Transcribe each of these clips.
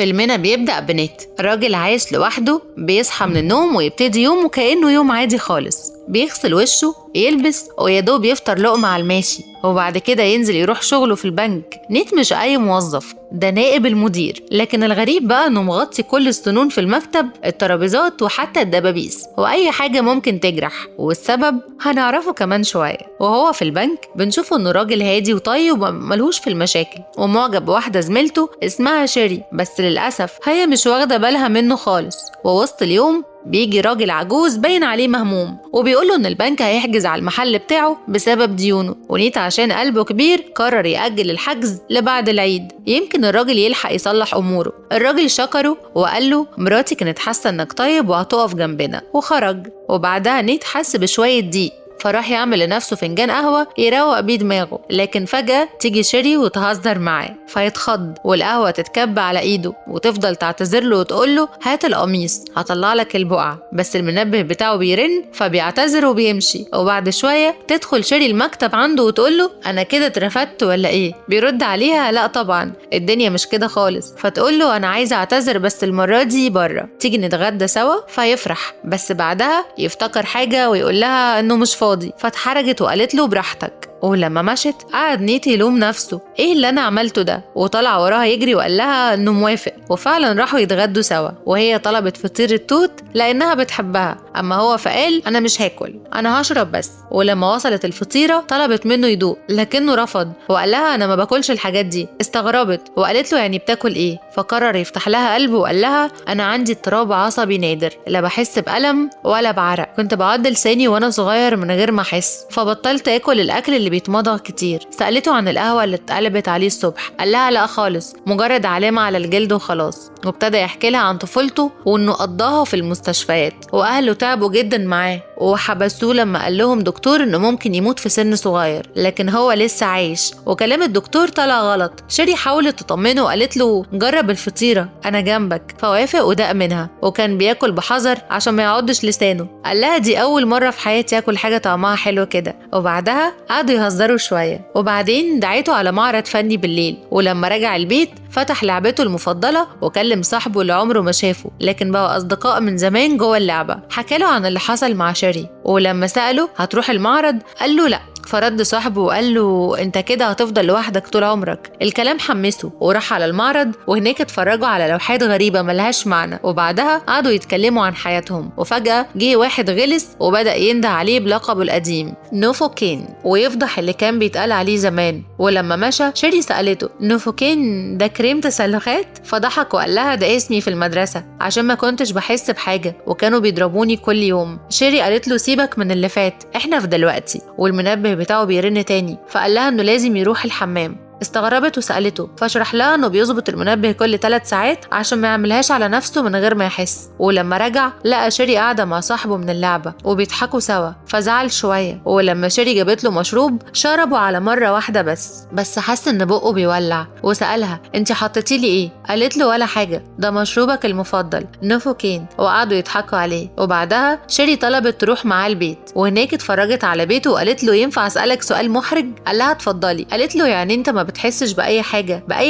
فيلمنا بيبدأ بنت راجل عايش لوحده، بيصحى من النوم ويبتدي يومه كأنه يوم عادي خالص. بيغسل وشه، يلبس ويادوب يفطر لقمة على الماشي، وبعد كده ينزل يروح شغله في البنك. نيت مش أي موظف، ده نائب المدير. لكن الغريب بقى إنه مغطي كل السنون في المكتب، الترابيزات وحتى الدبابيس وأي حاجة ممكن تجرح، والسبب هنعرفه كمان شوية. وهو في البنك بنشوفه إنه راجل هادي وطيب وملهوش في المشاكل، ومعجب بواحدة زميلته اسمها شيري، بس للأسف هي مش واخدة بالها منه خالص. ووسط اليوم بيجي راجل عجوز باين عليه مهموم، وبيقوله ان البنك هيحجز على المحل بتاعه بسبب ديونه. ونيت عشان قلبه كبير قرر يأجل الحجز لبعد العيد، يمكن الراجل يلحق يصلح اموره. الراجل شكره وقال له مراتي كانت حاسه انك طيب وهتقف جنبنا، وخرج. وبعدها نيت حس بشويه ضيق، فراح يعمل لنفسه فنجان قهوة يروق بيه دماغه. لكن فجأة تيجي شيري وتهزر معاه، فيتخض والقهوة تتكب على ايده، وتفضل تعتذر له وتقول له هات القميص هطلع لك البقعة. بس المنبه بتاعه بيرن، فبيعتذر وبيمشي. وبعد شوية تدخل شيري المكتب عنده وتقول له انا كده اترفدت ولا ايه؟ بيرد عليها لا طبعا الدنيا مش كده خالص. فتقول له انا عايزة اعتذر بس المرة دي بره، تيجي نتغدى سوا. فيفرح، بس بعدها يفتكر حاجة ويقول لها انه مش فاضي، فاتحرجت وقالت له براحتك. ولما مشت قعد نيت يلوم نفسه، ايه اللي انا عملته ده؟ وطلع وراها يجري وقال لها انه موافق. وفعلا راحوا يتغدوا سوا، وهي طلبت فطير التوت لانها بتحبها، اما هو فقال انا مش هاكل، انا هشرب بس. ولما وصلت الفطيره طلبت منه يدوق، لكنه رفض وقال لها انا ما باكلش الحاجات دي. استغربت وقالت له يعني بتاكل ايه؟ فقرر يفتح لها قلبه وقال لها انا عندي اضطراب عصبي نادر، لا بحس بألم ولا بعرق، كنت بعض لساني وانا صغير من غير ما احس، فبطلت اكل الاكل اللي بيتمضغ كتير. سألته عن القهوة اللي اتقلبت عليه الصبح، قال لها لا خالص، مجرد علامة على الجلد وخلاص. وابتدى يحكي لها عن طفولته وانه قضاها في المستشفيات، واهله تعبوا جدا معاه وحبسوه لما قال لهم دكتور انه ممكن يموت في سن صغير، لكن هو لسه عايش. وكلام الدكتور طلع غلط. شيري حاولت تطمنه وقالت له جرب الفطيرة انا جنبك، فوافق وداق منها، وكان بياكل بحذر عشان ما يعضش لسانه. قال لها دي اول مرة في حياتي اكل حاجة طعمها حلو كده. وبعدها قعدوا يهزروا شوية، وبعدين دعيته على معرض فني بالليل. ولما رجع البيت فتح لعبته المفضلة وكلم صاحبه اللي عمره ما شافه، لكن بقوا أصدقاء من زمان جوه اللعبة. حكاله عن اللي حصل مع شيري، ولما سأله هتروح المعرض قال له لأ. فرد صاحبه وقال له انت كده هتفضل لوحدك طول عمرك. الكلام حمسه وراح على المعرض، وهناك اتفرجوا على لوحات غريبة ملهاش معنى. وبعدها قعدوا يتكلموا عن حياتهم، وفجأة جه واحد غلس وبدأ ينده عليه بلقبه القديم نوفوكين، ويفضح اللي كان بيتقال عليه زمان. ولما مشى شيري سألته نوفوكين ده كريم تسلخات؟ فضحك وقال لها ده اسمي في المدرسة عشان ما كنتش بحس بحاجة وكانوا بيضربوني كل يوم. شيري قالت له سيبك من اللي فات، احنا في دلوقتي. والمنبه بتاعه بيرن تاني، فقال لها انه لازم يروح الحمام. استغربت وسألته، فشرح لها انه بيظبط المنبه كل 3 ساعات عشان ما يعملهاش على نفسه من غير ما يحس. ولما رجع لقى شيري قاعدة مع صاحبه من اللعبة وبيضحكوا سوا، فزعل شوية. ولما شيري جابت له مشروب شربه على مرة واحدة بس حس ان بقه بيولع، وسألها انتي حطيتي لي ايه؟ قالت له ولا حاجة، ده مشروبك المفضل نوفوكين. وقعدوا يضحكوا عليه. وبعدها شيري طلبت تروح معاه البيت، وهناك اتفرجت على بيته وقالت له ينفع اسألك سؤال محرج؟ قال لها اتفضلي. قالت له يعني انت ما بتحسش بأي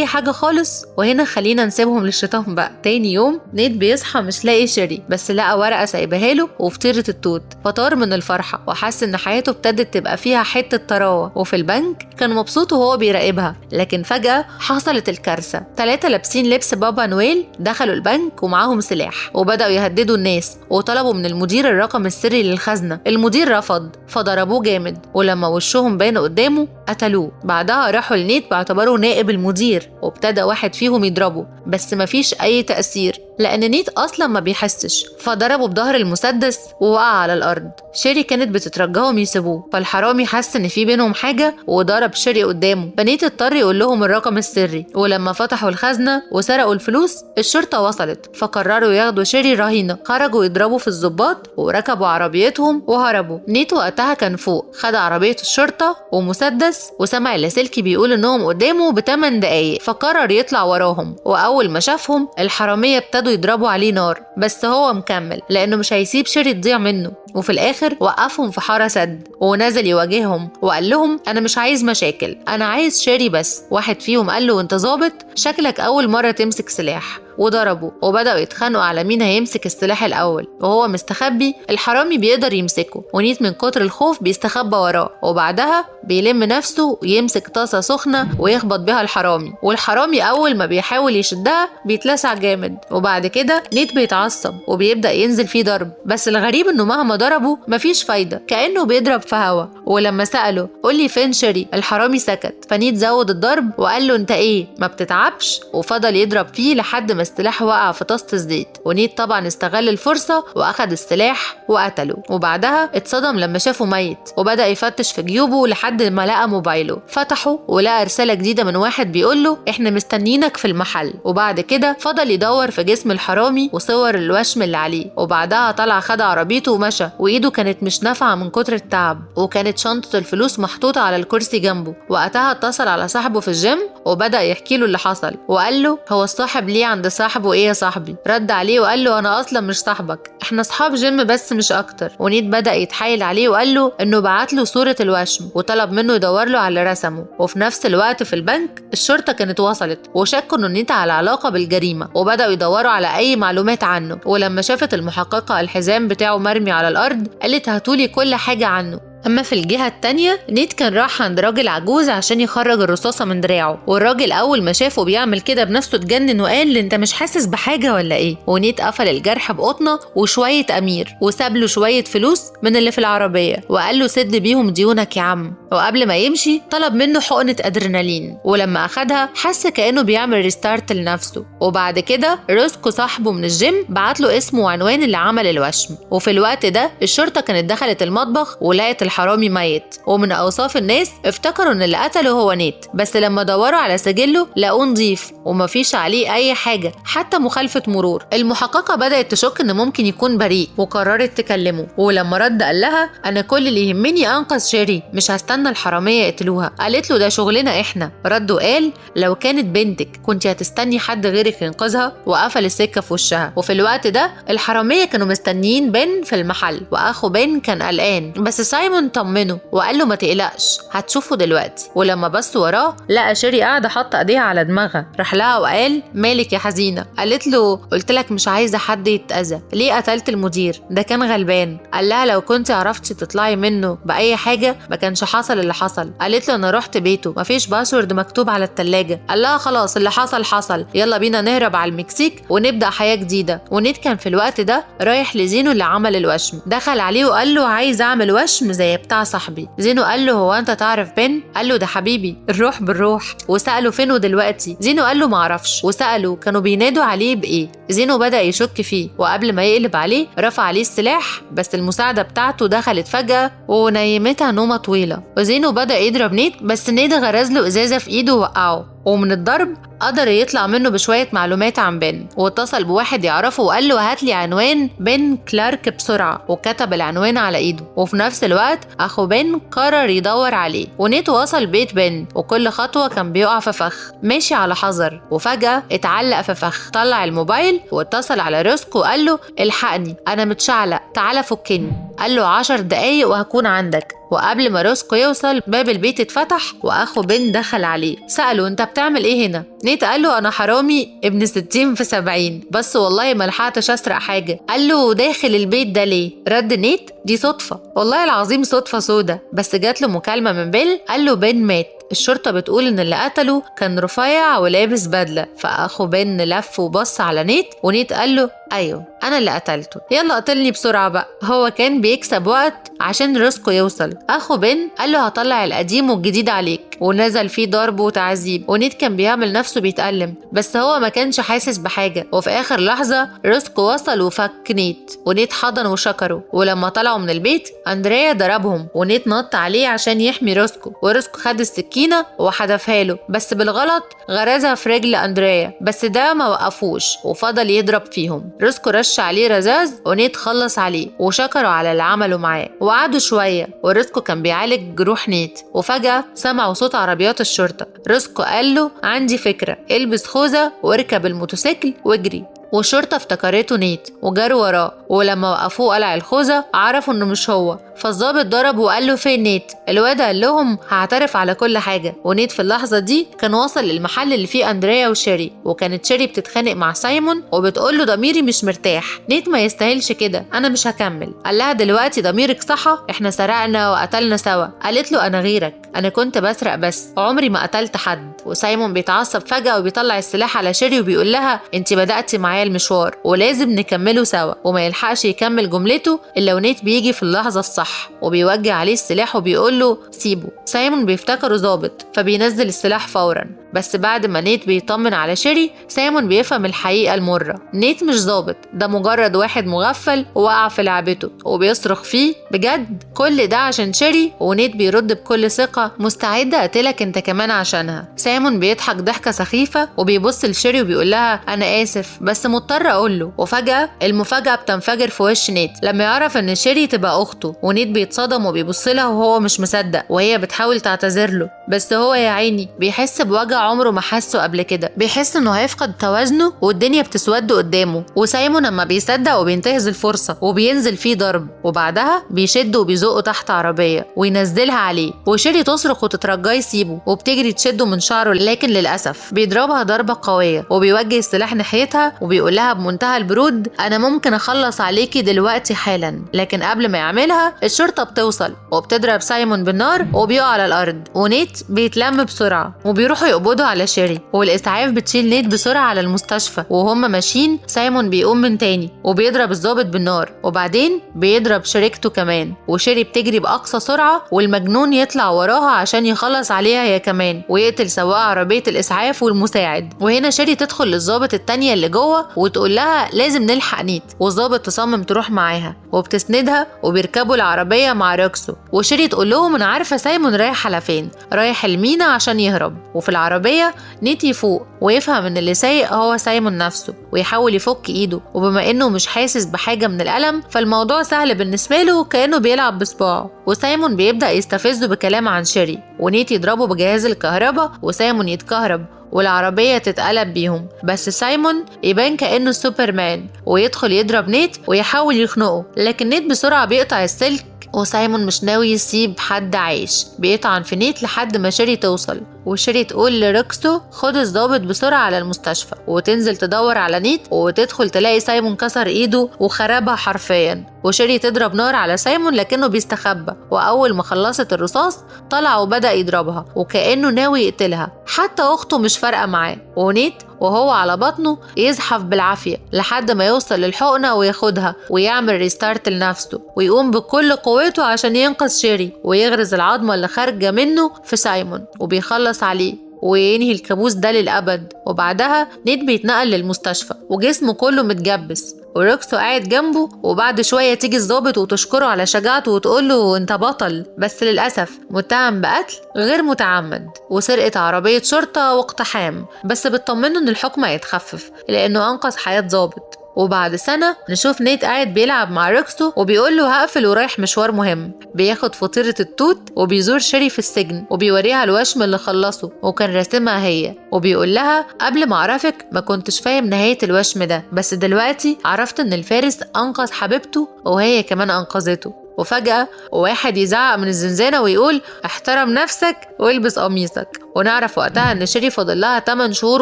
حاجة خالص؟ وهنا خلينا نسيبهم للشيطان بقى. تاني يوم نيت بيصحى مش لاقي شيري، بس لقى ورقة سايباها له وفطيرة التوت، فطار من الفرحة وحس ان حياته ابتدت تبقى فيها حتة طراوة. وفي البنك كان مبسوط وهو بيراقبها، لكن فجأة حصلت الكارثة. 3 لابسين لبس بابا نويل دخلوا البنك ومعاهم سلاح، وبدأوا يهددوا الناس وطلبوا من المدير الرقم السري للخزنة. المدير رفض، فضربوه جامد، ولما وشهم بان قدامه قتلوه. بعدها راحوا لنيت باعتباره نائب المدير، وابتدى واحد فيهم يضربه، بس مفيش أي تأثير لأن نيت أصلا ما بيحسش، فضربه بظهر المسدس ووقع على الأرض. شيري كانت بتترجاهم يسيبوه، فالحرامي حس إن في بينهم حاجة وضرب شيري قدامه، فنيت اضطر يقول لهم الرقم السري. ولما فتحوا الخزنة وسرقوا الفلوس الشرطة وصلت، فقرروا ياخدوا شيري رهينة. خرجوا يضربوا في الضباط وركبوا عربيتهم وهربوا. نيت وقتها كان فوق، خد عربية الشرطة ومسدس، وسمع اللاسلكي بيقول إنهم قدامه ب8 دقايق، فقرر يطلع وراهم. وأول ما شافهم الحرامية ابتدوا يضربوا عليه نار، بس هو مكمل لأنه مش هيسيب شيري تضيع منه. وفي الآخر وقفهم في حارة سد ونزل يواجههم وقال لهم أنا مش عايز مشاكل، أنا عايز شيري بس. واحد فيهم قال له أنت ظابط؟ شكلك أول مرة تمسك سلاح. وضربوا وبدأوا يتخانقوا على مين هيمسك السلاح الأول، وهو مستخبي الحرامي بيقدر يمسكه، ونيت من كتر الخوف بيستخبى وراه، وبعدها بيلم نفسه ويمسك طاسة سخنة ويخبط بيها الحرامي، والحرامي أول ما بيحاول يشدها بيتلسع جامد. وبعد كده نيت بيتعصب وبيبدأ ينزل فيه ضرب، بس الغريب إنه مهما ضربه مفيش فايدة، كأنه بيضرب في هوا. ولما سأله قولي فين شيري، الحرامي سكت، فنيت زود الضرب وقال له انت ايه ما بتتعبش، وفضل يضرب فيه لحد ما السلاح وقع في طاسة الزيت. ونيت طبعا استغل الفرصة واخد السلاح وقتله، وبعدها اتصدم لما شافه ميت وبدأ يفتش في جيوبه لحد ما لقى موبايله، فتحه ولقى رسالة جديدة من واحد بيقول له احنا مستنيينك في المحل. وبعد كده فضل يدور في جسم الحرامي وصور الوشم اللي عليه، وبعدها طلع خد عربيته ومشى، وايده كانت مش نافعة من كتر التعب، وكانت شنطة الفلوس محطوطة على الكرسي جنبه. وقتها اتصل على صاحبه في الجيم وبدأ يحكي له اللي حصل، وقال له هو الصاحب ليه عند صاحبه ايه يا صاحبي؟ رد عليه وقال له انا اصلا مش صاحبك، احنا اصحاب جيم بس مش اكتر. ونيت بدأ يتحايل عليه وقال له انه بعت له صورة الوشم وطلب منه يدور له على اللي رسمه. وفي نفس الوقت في البنك الشرطة كانت وصلت وشكوا انه نيت على علاقة بالجريمة، وبدأوا يدوروا على اي معلومات عنه. ولما شافت المحققة الحزام بتاعه مرمي على الارض قالت هاتولي كل حاجة عنه. أما في الجهة التانية نيت كان راح عند راجل عجوز عشان يخرج الرصاصة من دراعه، والراجل أول ما شافه بيعمل كده بنفسه اتجنن وقال أنت مش حاسس بحاجة ولا إيه؟ ونيت قفل الجرح بقطنة وشوية أمير وساب له شوية فلوس من اللي في العربية وقال له سد بيهم ديونك يا عم. وقبل ما يمشي طلب منه حقنة أدرينالين، ولما أخدها حس كأنه بيعمل ريستارت لنفسه. وبعد كده روسكو صاحبه من الجيم بعت له اسمه وعنوان اللي عمل الوشم. وفي الوقت ده الشرطة كانت دخلت المطبخ ولقت الحرامي ميت، ومن أوصاف الناس افتكروا إن اللي قتله هو نيت، بس لما دوروا على سجله لقوه نظيف ومفيش عليه أي حاجة حتى مخالفة مرور. المحققة بدأت تشك إن ممكن يكون بريء وقررت تكلمه، ولما رد قال لها أنا كل اللي يهمني أنقذ شيري، مش هستنى الحرامية يقتلوها. قالت له ده شغلنا إحنا. رد وقال لو كانت بنتك كنت هتستني حد غيرك ينقذها، وقفل السكة في وشها. وفي الوقت ده الحرامية كانوا مستنيين بن في المحل، وأخو بن كان قلقان، بس سايمون طمنه وقال له ما تقلقش هتشوفه دلوقتي. ولما بص وراه لقى شيري قاعدة حاطة ايديها على دماغها، راح لها وقال مالك يا حزينة؟ قالت له قلت لك مش عايزة حد يتأذى، ليه قتلت المدير؟ ده كان غلبان. قال لها لو كنت عرفتي تطلعي منه بأي حاجة ما كانش حصل اللي حصل. قالت له انا رحت بيته مفيش باسورد مكتوب على التلاجة. قال لها خلاص اللي حصل حصل، يلا بينا نهرب على المكسيك ونبدأ حياة جديدة. ونيت كان في الوقت ده رايح لزينو اللي عمل الوشم، دخل عليه وقال له عايز اعمل وشم زي بتاع صاحبي. زينو قال له هو انت تعرف بن؟ قال له ده حبيبي الروح بالروح. وسأله فينه دلوقتي؟ زينو قال له معرفش. وسأله كانوا بينادوا عليه بإيه؟ زينو بدأ يشك فيه، وقبل ما يقلب عليه رفع عليه السلاح، بس المساعدة بتاعته دخلت فجأة ونيمتها نومة طويلة. وزينو بدأ يضرب نيت، بس نيت غرز له إزازة في إيده ووقعه، ومن الضرب قدر يطلع منه بشوية معلومات عن بن. واتصل بواحد يعرفه وقال له هات لي عنوان بن كلارك بسرعة، وكتب العنوان على ايده. وفي نفس الوقت اخو بن قرر يدور عليه، ونيت وصل بيت بن وكل خطوة كان بيقع في فخ، ماشي على حذر، وفجأة اتعلق في فخ. طلع الموبايل واتصل على روسكو وقال له الحقني انا متشعلق تعالى فكني. قال له 10 دقايق وهكون عندك. وقبل ما روسكو يوصل باب البيت اتفتح واخو بن دخل عليه. سأله انت بتعمل ايه هنا؟ نيت قال له انا حرامي ابن 60 في 70، بس والله ما لحقتش اسرق حاجه. قال له داخل البيت ده ليه؟ رد نيت دي صدفه، والله العظيم صدفه سودا، بس جات له مكالمه من بيل قال له بن مات، الشرطة بتقول إن اللي قتله كان رفيع ولابس بدلة. فأخو بن لف وبص على نيت، ونيت قال له أيوه أنا اللي قتلته، يلا قتلني بسرعة بقى. هو كان بيكسب وقت عشان روسكو يوصل. أخو بن قال له هطلع القديم والجديد عليك، ونزل فيه ضرب وتعذيب. ونيت كان بيعمل نفسه بيتألم، بس هو ما كانش حاسس بحاجة. وفي آخر لحظة روسكو وصل وفك نيت، ونيت حضن وشكره. ولما طلعوا من البيت أندريا ضربهم، ونيت نط عليه عشان يحمي روسكو، وروسكو خد السكينة وحدفها له، بس بالغلط غرزها في رجل أندريا، بس ده ما وقفوش وفضل يضرب فيهم. روسكو رش عليه رذاذ، ونيت خلص عليه وشكروا على اللي عمله معاه. وقعدوا شوية وروسكو كان بيعالج جروح نيت، وفجأة سمعوا صوت عربيات الشرطة. روسكو قال له عندي فكرة، البس خوذة واركب الموتوسيكل واجري. والشرطة افتكرته نيت وجاروا وراه، ولما وقفوه قلع الخوذة عرفوا انه مش هو، فالظابط ضرب وقال له فين نيت؟ الواد قال لهم هعترف على كل حاجة. ونيت في اللحظة دي كان وصل للمحل اللي فيه أندريا وشيري، وكانت شيري بتتخانق مع سايمون وبتقول له ضميري مش مرتاح، نيت ما يستاهلش كده، انا مش هكمل. قال لها دلوقتي ضميرك صحى، احنا سرقنا وقتلنا سوا. قالت له انا غيرك، انا كنت بسرق بس عمري ما قتلت حد. وسايمون بيتعصب فجأة وبيطلع السلاح على شيري وبيقول لها انت بدأتي معايا المشوار ولازم نكمله سوا، وما يلحقش يكمل جملته الا ونيت بيجي في اللحظة الصح وبيوجه عليه السلاح وبيقول له سيبه. سايمون بيفتكره ظابط فبينزل السلاح فورا، بس بعد ما نيت بيطمن على شيري سايمون بيفهم الحقيقة المرة، نيت مش ظابط، ده مجرد واحد مغفل وقع في لعبته وبيصرخ فيه بجد، كل ده عشان شيري. ونيت بيرد بكل ثقة مستعدة اقتلك انت كمان عشانها. سايمون بيضحك ضحكة سخيفة وبيبص لشيري وبيقول لها انا اسف بس مضطر اقول له. وفجأة المفاجأة بتنفجر في وش نيت لما يعرف ان شيري تبقى اخته، ونيت بيتصدم وبيبص لها وهو مش مصدق، وهي بتحاول تعتذر له بس هو يا عيني بيحس بوجع عمره ما حسه قبل كده، بيحس انه هيفقد توازنه والدنيا بتسود قدامه. وسايمون لما بيصدق وبينتهز الفرصة وبينزل فيه ضرب، وبعدها بيشده وبيزقه تحت عربية وينزلها عليه، وشيري تصرخ وتترجاه يسيبه وبتجري تشده من شعره، لكن للأسف بيضربها ضربة قوية وبيوجه السلاح ناحيتها وبيقول لها بمنتهى البرود انا ممكن اخلص عليكي دلوقتي حالا. لكن قبل ما يعملها الشرطة بتوصل وبتضرب سايمون بالنار وبيقع على الارض، ونيت بيتلم بسرعة وبيروحوا يقبضوا على شيري، والاسعاف بتشيل نيت بسرعة على المستشفى. وهم ماشيين سايمون بيقوم من تاني وبيضرب الضابط بالنار، وبعدين بيضرب شريكته كمان، وشيري بتجري بأقصى سرعة والمجنون يطلع وراها عشان يخلص عليها هي كمان ويقتل سواق عربية الإسعاف والمساعد. وهنا شيري تدخل للضابط التانية اللي جوه وتقول لها لازم نلحق نيت، والضابط تصمم تروح معاها وبتسندها وبيركبوا العربية مع روكسو. وشيري تقول لهم انا عارفة سايمون رايح على فين، رايح المينا عشان يهرب. وفي العربية نيت يفوق ويفهم ان اللي سايق هو سايمون نفسه ويحاول يفك ايده، وبما انه مش حاسس بحاجة من الألم فالموضوع سهل بالنسبة له كأنه بيلعب بصباعه. وسايمون بيبدأ يستفزه بكلام عن شيري، ونيت يضربه بجهاز الكهرباء وسايمون يتكهرب والعربية تتقلب بيهم، بس سايمون يبان كأنه سوبرمان ويدخل يضرب نيت ويحاول يخنقه، لكن نيت بسرعة بيقطع السلك وسايمون مش ناوي يسيب حد عايش، بيطعن في نيت لحد ما شيري توصل. وشيري تقول لروكسو خد الضابط بسرعة على المستشفى، وتنزل تدور على نيت وتدخل تلاقي سايمون كسر ايده وخربها حرفيا. وشيري تضرب نار على سايمون لكنه بيستخبى، واول ما خلصت الرصاص طلع وبدأ يضربها وكأنه ناوي يقتلها، حتى اخته مش فارقة معاه. ونيت وهو على بطنه يزحف بالعافية لحد ما يوصل للحقنة وياخدها ويعمل ريستارت لنفسه ويقوم بكل قوته عشان ينقذ شيري ويغرز العظمة اللي خارجة منه في سايمون وبيخلص عليه وينهي الكابوس ده للأبد. وبعدها نيت بيتنقل للمستشفى وجسمه كله متجبس، وروكسو قاعد جنبه، وبعد شوية تيجي الضابط وتشكره على شجاعته وتقوله انت بطل، بس للأسف متهم بقتل غير متعمد وسرقة عربية شرطة واقتحام، بس بتطمنه ان الحكم هيتخفف لأنه أنقذ حياة ضابط. وبعد سنة نشوف نيت قاعد بيلعب مع روكسو وبيقول له هقفل ورايح مشوار مهم، بياخد فطيرة التوت وبيزور شيري في السجن وبيوريها الوشم اللي خلصه وكان راسمها هي، وبيقول لها قبل ما اعرفك ما كنتش فاهم نهاية الوشم ده، بس دلوقتي عرفت ان الفارس انقذ حبيبته وهي كمان انقذته. وفجأة واحد يزعق من الزنزانة ويقول احترم نفسك والبس قميصك، ونعرف وقتها ان شيري فاضل لها 8 شهور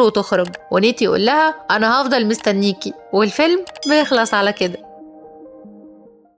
وتخرج، ونيت يقول لها انا هفضل مستنيكي، والفيلم بيخلص على كده.